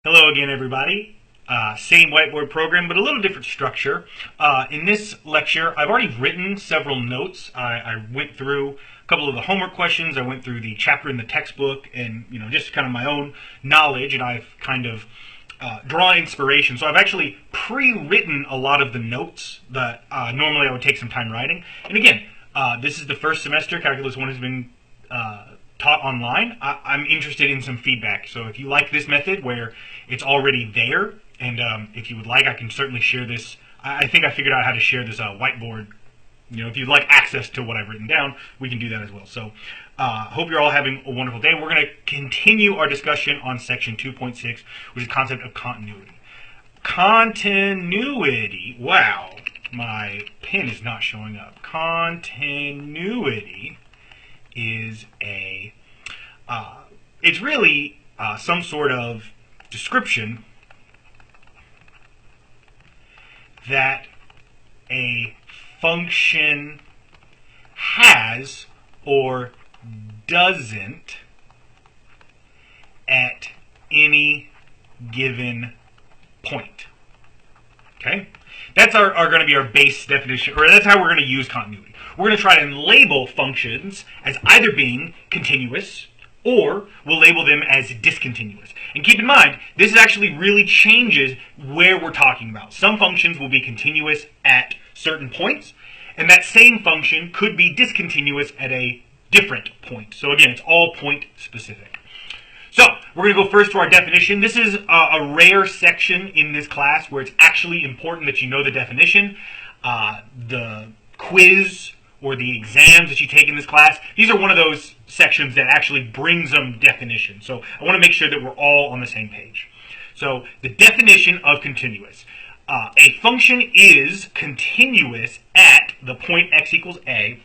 Hello again, everybody. Same whiteboard program, but a little different structure. In this lecture, I've already written several notes. I went through a couple of the homework questions. I went through the chapter in the textbook, and just kind of my own knowledge, and I've kind of drawn inspiration. So I've actually pre-written a lot of the notes that normally I would take some time writing. And again, this is the first semester. Calculus 1 has been taught online. I'm interested in some feedback. So if you like this method where it's already there, and if you would like, I can certainly share this. I think I figured out how to share this whiteboard. If you'd like access to what I've written down, we can do that as well. So hope you're all having a wonderful day. We're going to continue our discussion on section 2.6, which is the concept of continuity. Continuity. Wow, my pen is not showing up. Continuity is it's really some sort of description that a function has or doesn't at any given point. Okay? That's going to be our base definition, or that's how we're going to use continuity. We're going to try and label functions as either being continuous, or we'll label them as discontinuous. And keep in mind, this actually really changes where we're talking about. Some functions will be continuous at certain points, and that same function could be discontinuous at a different point. So again, it's all point specific. So we're going to go first to our definition. This is a rare section in this class where it's actually important that you know the definition. The quiz or the exams that you take in this class, these are one of those sections that actually brings them definition. So I want to make sure that we're all on the same page. So the definition of continuous. A function is continuous at the point x equals a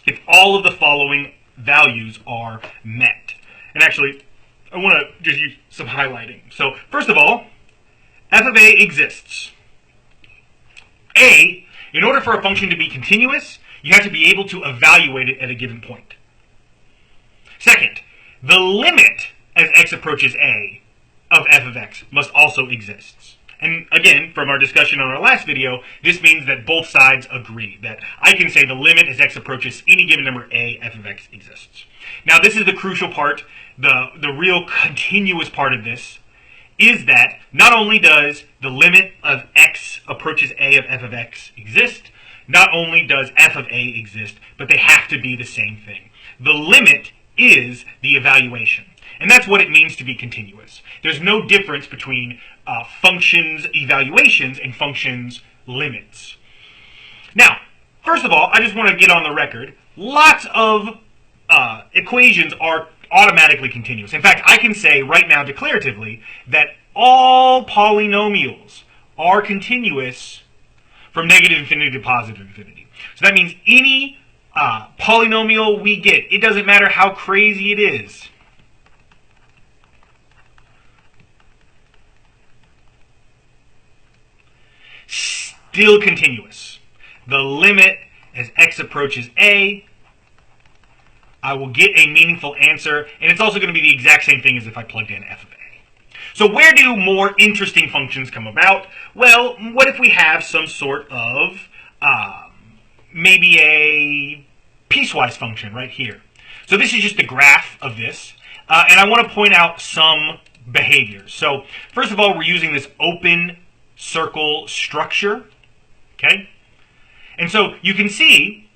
if all of the following values are met. And actually, I want to just use some highlighting. So first of all, f of a exists. In order for a function to be continuous, you have to be able to evaluate it at a given point. Second, the limit as x approaches a of f of x must also exist. And again, from our discussion on our last video, this means that both sides agree that I can say the limit as x approaches any given number a, f of x exists. Now this is the crucial part, the real continuous part of this, is that not only does the limit of x approaches a of f of x exist, not only does f of a exist, but they have to be the same thing. The limit is the evaluation. And that's what it means to be continuous. There's no difference between functions evaluations and functions limits. Now, first of all, I just want to get on the record. Lots of equations are automatically continuous. In fact, I can say right now declaratively that all polynomials are continuous from negative infinity to positive infinity. So that means any polynomial we get, it doesn't matter how crazy it is, still continuous. The limit as x approaches a, I will get a meaningful answer, and it's also going to be the exact same thing as if I plugged in f of a. So where do more interesting functions come about? Well, what if we have some sort of maybe a piecewise function right here? So this is just a graph of this, and I want to point out some behaviors. So first of all, we're using this open circle structure, okay? And so you can see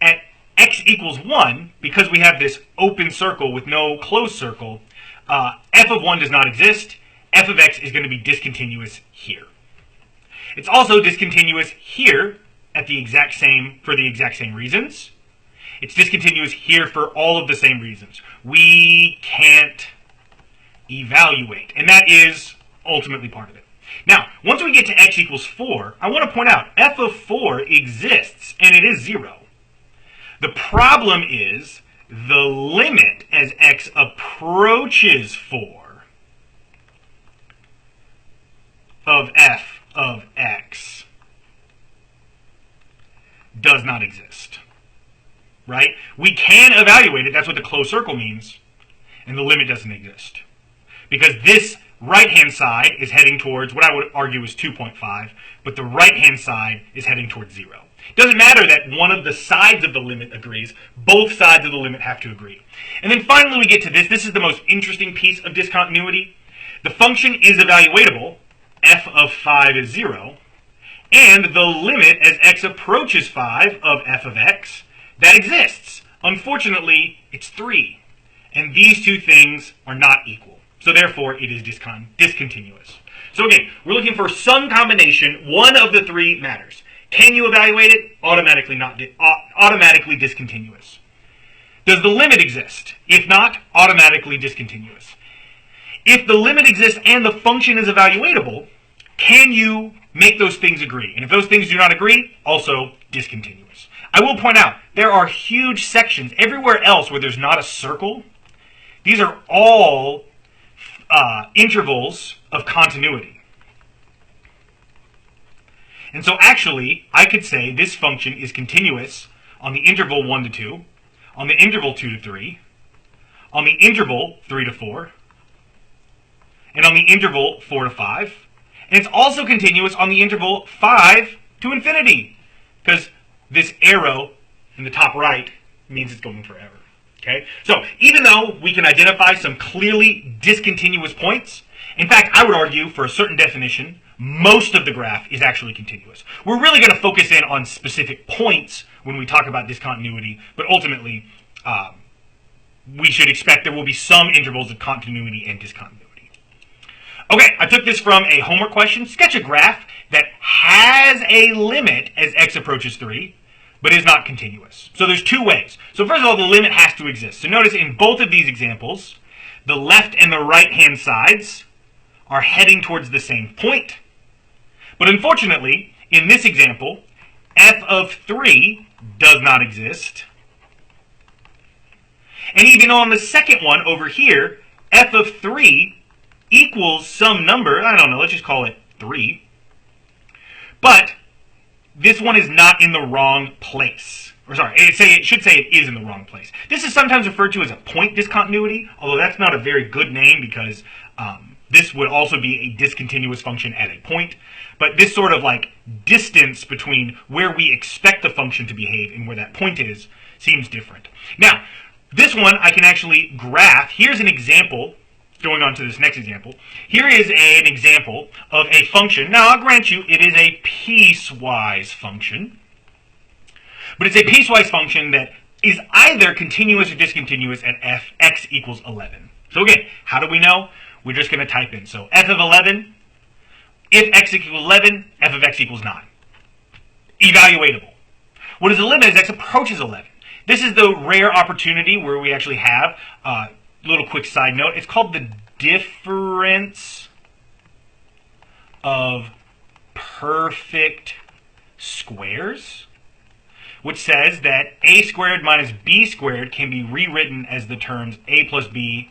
at x equals 1, because we have this open circle with no closed circle, f of 1 does not exist. F of x is going to be discontinuous here. It's also discontinuous here at the exact same for the exact same reasons. It's discontinuous here for all of the same reasons. We can't evaluate, and that is ultimately part of it. Now, once we get to x equals 4, I want to point out f of 4 exists, and it is 0. The problem is the limit as x approaches 4 of f of x does not exist. Right? We can evaluate it. That's what the closed circle means. And the limit doesn't exist. Because this right-hand side is heading towards what I would argue is 2.5, but the right-hand side is heading towards 0. It doesn't matter that one of the sides of the limit agrees. Both sides of the limit have to agree. And then finally we get to this. This is the most interesting piece of discontinuity. The function is evaluatable. F of 5 is 0. And the limit as x approaches 5 of f of x, that exists. Unfortunately, it's 3. And these two things are not equal. So therefore, it is discontinuous. So again, we're looking for some combination. One of the three matters. Can you evaluate it? Automatically discontinuous. Does the limit exist? If not, automatically discontinuous. If the limit exists and the function is evaluatable, can you make those things agree? And if those things do not agree, also discontinuous. I will point out, there are huge sections everywhere else where there's not a circle. These are all intervals of continuity. And so actually, I could say this function is continuous on the interval 1 to 2, on the interval 2 to 3, on the interval 3 to 4, and on the interval 4 to 5. And it's also continuous on the interval 5 to infinity, because this arrow in the top right means it's going forever. Okay? So even though we can identify some clearly discontinuous points, in fact, I would argue for a certain definition, most of the graph is actually continuous. We're really going to focus in on specific points when we talk about discontinuity, but ultimately, we should expect there will be some intervals of continuity and discontinuity. Okay, I took this from a homework question. Sketch a graph that has a limit as x approaches 3, but is not continuous. So there's two ways. So first of all, the limit has to exist. So notice in both of these examples, the left and the right-hand sides are heading towards the same point. But unfortunately, in this example, f of 3 does not exist. And even on the second one over here, f of 3 equals some number. I don't know, let's just call it 3. But this one is not in the wrong place. Or sorry, it should say it is in the wrong place. This is sometimes referred to as a point discontinuity, although that's not a very good name because this would also be a discontinuous function at a point. But this sort of like distance between where we expect the function to behave and where that point is seems different. Now, this one I can actually graph. Here's an example, going on to this next example. Here is an example of a function. Now, I'll grant you it is a piecewise function. But it's a piecewise function that is either continuous or discontinuous at f(x) equals 11. So again, how do we know? We're just going to type in. So f of 11, if x equals 11, f of x equals 9. Evaluatable. What is the limit as x approaches 11? This is the rare opportunity where we actually have a little quick side note. It's called the difference of perfect squares, which says that a squared minus b squared can be rewritten as the terms a plus b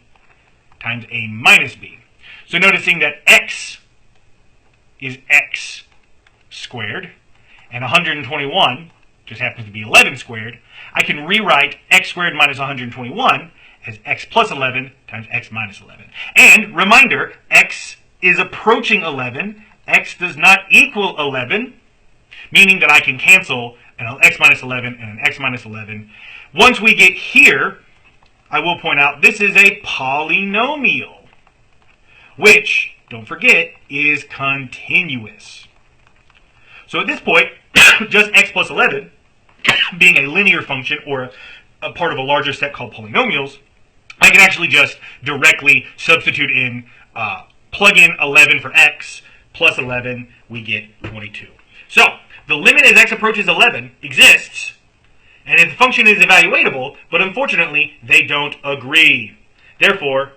times a minus b. So noticing that x is x squared, and 121 just happens to be 11 squared, I can rewrite x squared minus 121 as x plus 11 times x minus 11. And, reminder, x is approaching 11, x does not equal 11, meaning that I can cancel an x minus 11 and an x minus 11. Once we get here, I will point out this is a polynomial, which, don't forget, is continuous. So at this point, just x plus 11, being a linear function or a part of a larger set called polynomials, I can actually just directly substitute in, plug in 11 for x, plus 11, we get 22. So, the limit as x approaches 11 exists, and the function is evaluatable, but unfortunately, they don't agree. Therefore,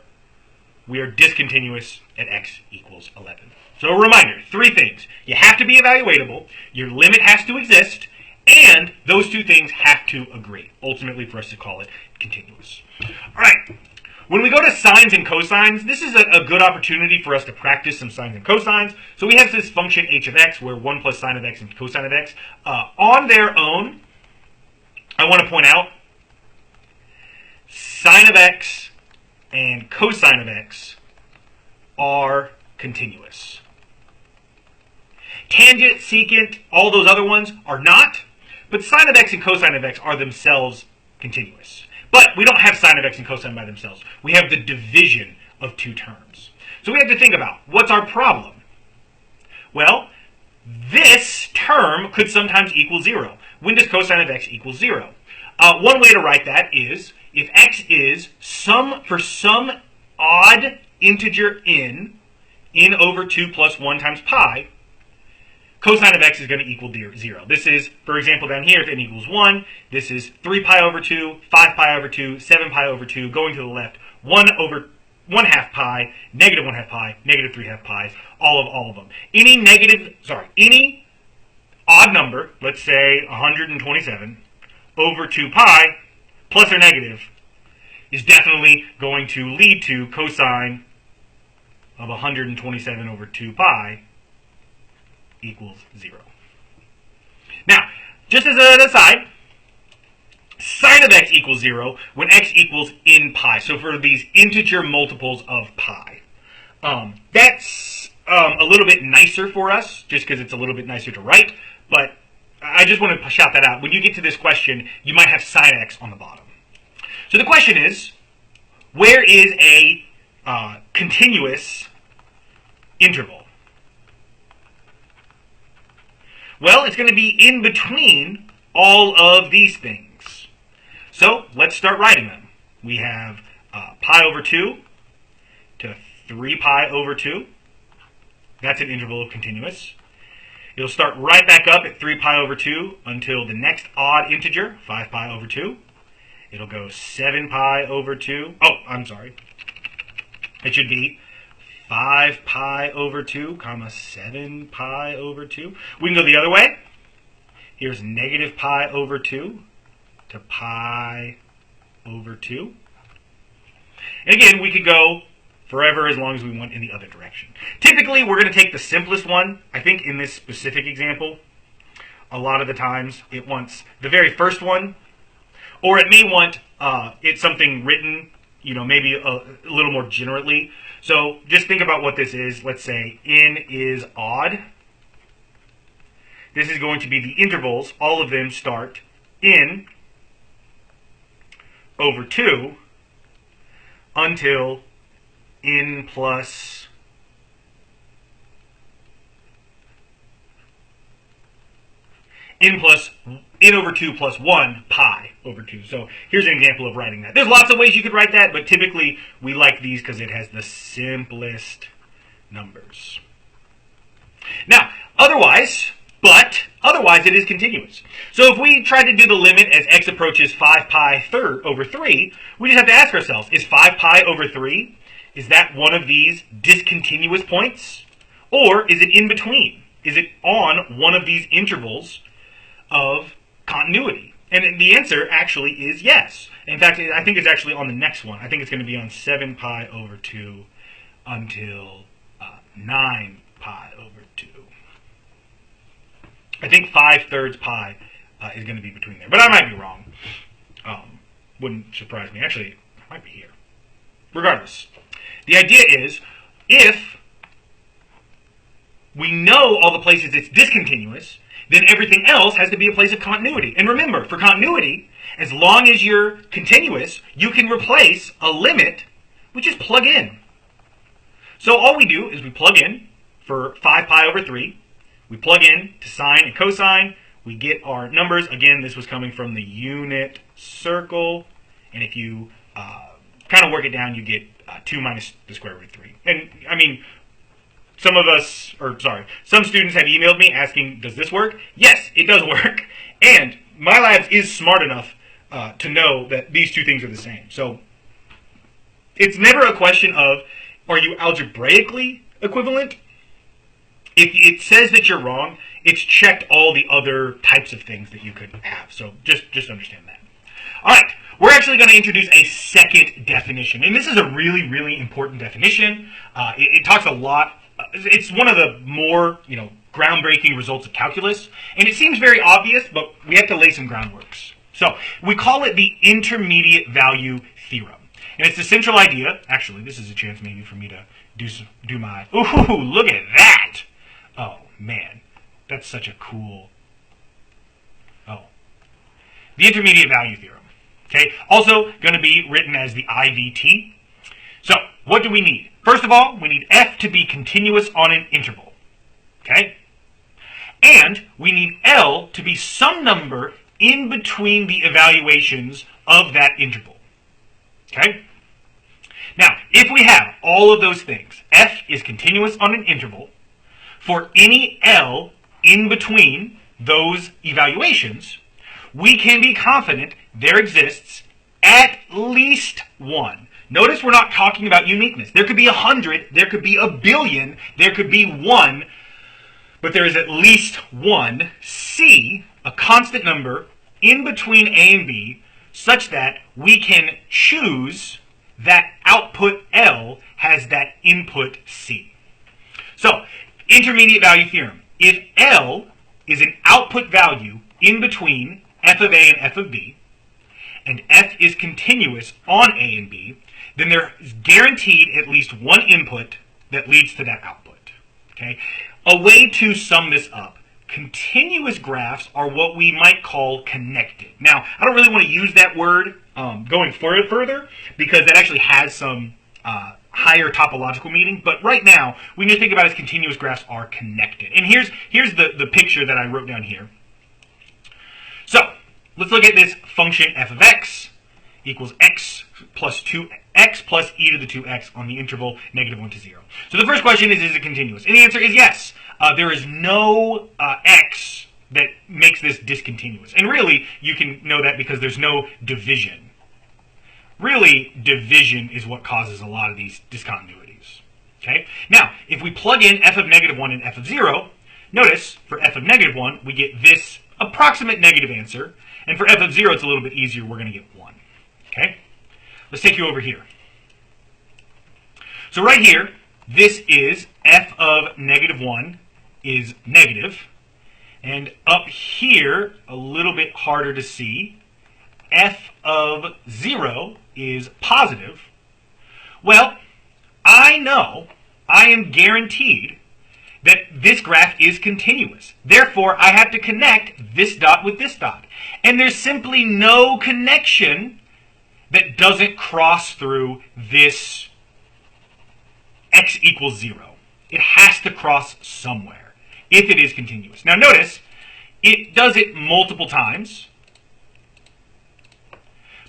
we are discontinuous at x equals 11. So a reminder, three things. You have to be evaluatable, your limit has to exist, and those two things have to agree, ultimately for us to call it continuous. All right, when we go to sines and cosines, this is a good opportunity for us to practice some sines and cosines. So we have this function h of x, where 1 plus sine of x and cosine of x. On their own, I want to point out sine of x and cosine of x are continuous. Tangent, secant, all those other ones are not, but sine of x and cosine of x are themselves continuous. But we don't have sine of x and cosine by themselves. We have the division of two terms. So we have to think about, what's our problem? Well, this term could sometimes equal 0. When does cosine of x equal 0? One way to write that is, if x is for some odd integer n over 2 plus 1 times pi, cosine of x is going to equal 0. This is, for example, down here, if n equals 1, this is 3 pi over 2, 5 pi over 2, 7 pi over 2, going to the left, 1 over 1 half pi, negative 1 half pi, negative 3 half pi's, all of them. Any odd number, let's say 127, over 2 pi, plus or negative, is definitely going to lead to cosine of 127 over 2 pi equals 0. Now, just as an aside, sine of x equals 0 when x equals in pi. So for these integer multiples of pi. That's a little bit nicer for us, just because it's a little bit nicer to write, but I just want to shout that out. When you get to this question, you might have sine x on the bottom. So the question is, where is a continuous interval? Well, it's going to be in between all of these things. So let's start writing them. We have pi over 2 to 3 pi over 2. That's an interval of continuous. It'll start right back up at 3 pi over 2 until the next odd integer, 5 pi over 2. It'll go 7 pi over 2. Oh, I'm sorry. It should be 5 pi over 2, comma 7 pi over 2. We can go the other way. Here's negative pi over 2 to pi over 2. And again, we could go forever as long as we want in the other direction. Typically, we're going to take the simplest one. I think in this specific example, a lot of the times it wants the very first one, or it may want it's something written, maybe a little more generally. So just think about what this is. Let's say n is odd. This is going to be the intervals. All of them start n over 2 until n plus n over 2 plus 1 pi over 2. So here's an example of writing that. There's lots of ways you could write that, but typically we like these because it has the simplest numbers. Now, otherwise it is continuous. So if we try to do the limit as x approaches 5 pi over 3, we just have to ask ourselves, is 5 pi over 3, is that one of these discontinuous points? Or is it in between? Is it on one of these intervals of continuity? And the answer actually is yes. In fact, I think it's actually on the next one. I think it's going to be on 7 pi over 2 until 9 pi over 2. I think 5/3 pi is going to be between there. But I might be wrong. Wouldn't surprise me. Actually, it might be here. Regardless, the idea is, if we know all the places it's discontinuous, then everything else has to be a place of continuity. And remember, for continuity, as long as you're continuous, you can replace a limit, which is plug in. So all we do is we plug in for 5 pi over 3. We plug in to sine and cosine. We get our numbers. Again, this was coming from the unit circle. And if you kind of work it down, you get 2 minus the square root of 3. And I mean, some students have emailed me asking, does this work? Yes, it does work. And MyLabs is smart enough to know that these two things are the same. So it's never a question of, are you algebraically equivalent? If it says that you're wrong, it's checked all the other types of things that you could have. So just understand that. All right, we're actually going to introduce a second definition. And this is a really, really important definition. It talks a lot. It's one of the more, groundbreaking results of calculus. And it seems very obvious, but we have to lay some groundworks. So we call it the intermediate value theorem. And it's the central idea. Actually, this is a chance maybe for me to do my, ooh, look at that. Oh, man, that's such a cool, oh, the intermediate value theorem. Okay, also going to be written as the IVT. So, what do we need? First of all, we need f to be continuous on an interval. Okay? And we need L to be some number in between the evaluations of that interval. Okay? Now, if we have all of those things, f is continuous on an interval, for any L in between those evaluations, we can be confident there exists at least one. Notice we're not talking about uniqueness. There could be 100, there could be a billion, there could be one, but there is at least one C, a constant number, in between A and B, such that we can choose that output L has that input C. So, intermediate value theorem. If L is an output value in between f of A and f of B, and f is continuous on A and B, then there is guaranteed at least one input that leads to that output. Okay? A way to sum this up, continuous graphs are what we might call connected. Now, I don't really want to use that word going further because that actually has some higher topological meaning, but right now, we need to think about as continuous graphs are connected. And here's the picture that I wrote down here. So, let's look at this function f of x equals x plus 2x plus e to the 2x on the interval -1 to 0. So the first question is it continuous? And the answer is yes. There is no x that makes this discontinuous. And really, you can know that because there's no division. Really, division is what causes a lot of these discontinuities. Okay? Now, if we plug in f of -1 and f of 0, notice for f of -1, we get this approximate negative answer. And for f of 0, it's a little bit easier. We're going to get 1. Okay? Let's take you over here. So right here, this is f of -1 is negative. And up here, a little bit harder to see, f of 0 is positive. Well, I know, I am guaranteed that this graph is continuous. Therefore, I have to connect this dot with this dot. And there's simply no connection that doesn't cross through this x equals 0. It has to cross somewhere if it is continuous. Now notice, it does it multiple times,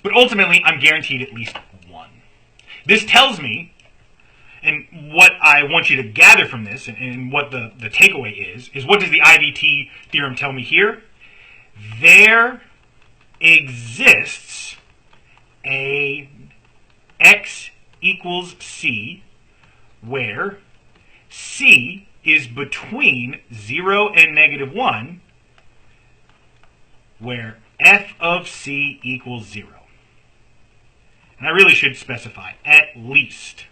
but ultimately I'm guaranteed at least 1. This tells me, and what I want you to gather from this, and what the takeaway is what does the IVT theorem tell me here? There exists a x equals c where c is between 0 and -1, where f of c equals 0. And I really should specify at least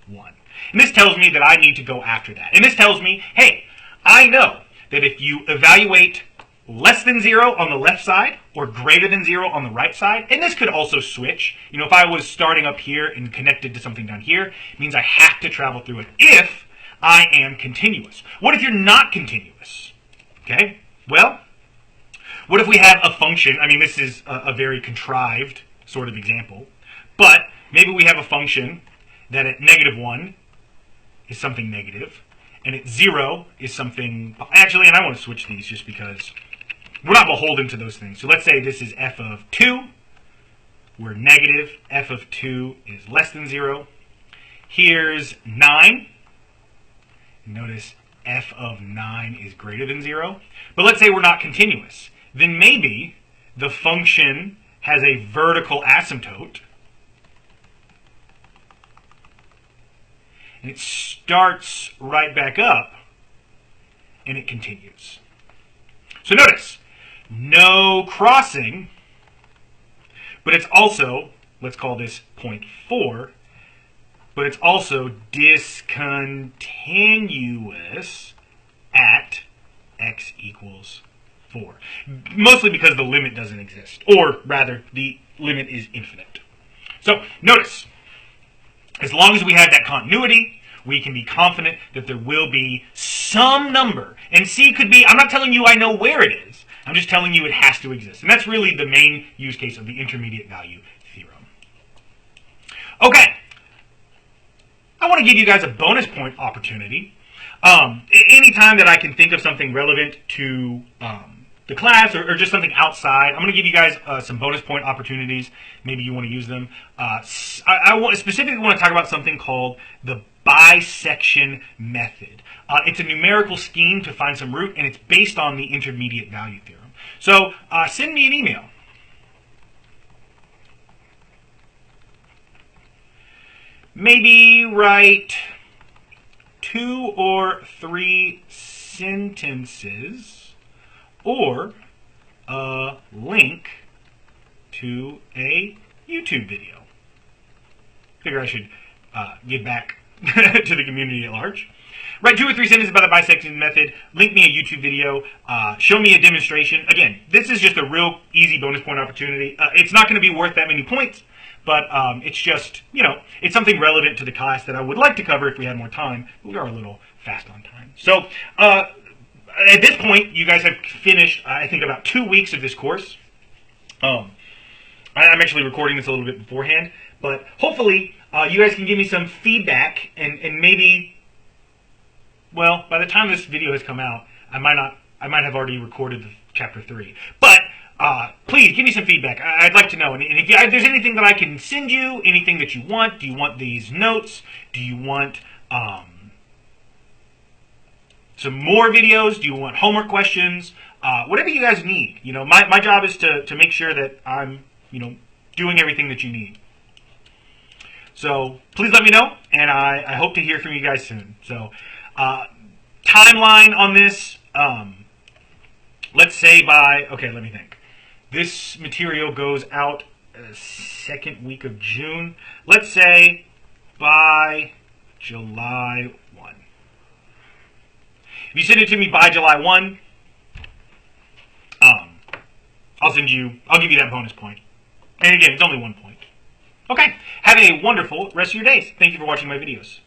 1. And this tells me that I need to go after that. And this tells me, hey, I know that if you evaluate less than 0 on the left side or greater than 0 on the right side, and this could also switch. You know, if I was starting up here and connected to something down here, it means I have to travel through it if I am continuous. What if you're not continuous? Okay, well, what if we have a function? I mean, this is a very contrived sort of example, but maybe we have a function that at -1 is something negative, and at 0 is something, actually, and I want to switch these just because we're not beholden to those things. So let's say this is f of 2, where negative f of 2 is less than 0. Here's 9. Notice f of 9 is greater than 0. But let's say we're not continuous. Then maybe the function has a vertical asymptote, and it starts right back up, and it continues. So notice, no crossing, but it's also, let's call this point 4, but it's also discontinuous at x equals 4. Mostly because the limit doesn't exist, or rather, the limit is infinite. So notice, as long as we have that continuity, we can be confident that there will be some number. And C could be, I'm not telling you I know where it is. I'm just telling you it has to exist. And that's really the main use case of the intermediate value theorem. Okay. I want to give you guys a bonus point opportunity. Anytime that I can think of something relevant to the class or just something outside, I'm going to give you guys some bonus point opportunities. Maybe you want to use them. I specifically want to talk about something called the bisection method. It's a numerical scheme to find some root, and it's based on the intermediate value theorem. So send me an email. Maybe write 2 or 3 sentences or a link to a YouTube video. Figure I should give back to the community at large. Write 2 or 3 sentences about the bisection method, link me a YouTube video, show me a demonstration. Again, this is just a real easy bonus point opportunity. It's not going to be worth that many points, but it's just, it's something relevant to the class that I would like to cover if we had more time. We are a little fast on time. So at this point, you guys have finished, I think, about 2 weeks of this course. I'm actually recording this a little bit beforehand, but hopefully you guys can give me some feedback and maybe, well, by the time this video has come out, I might have already recorded the chapter 3. But please give me some feedback. I'd like to know. And if there's anything that I can send you, anything that you want, do you want these notes? Do you want some more videos? Do you want homework questions? Whatever you guys need. My job is to make sure that I'm, doing everything that you need. So please let me know, and I hope to hear from you guys soon. So timeline on this, let's say by, okay, let me think. This material goes out second week of June. Let's say by July 1. If you send it to me by July 1, I'll give you that bonus point. And again, it's only 1 point. Okay, have a wonderful rest of your days. Thank you for watching my videos.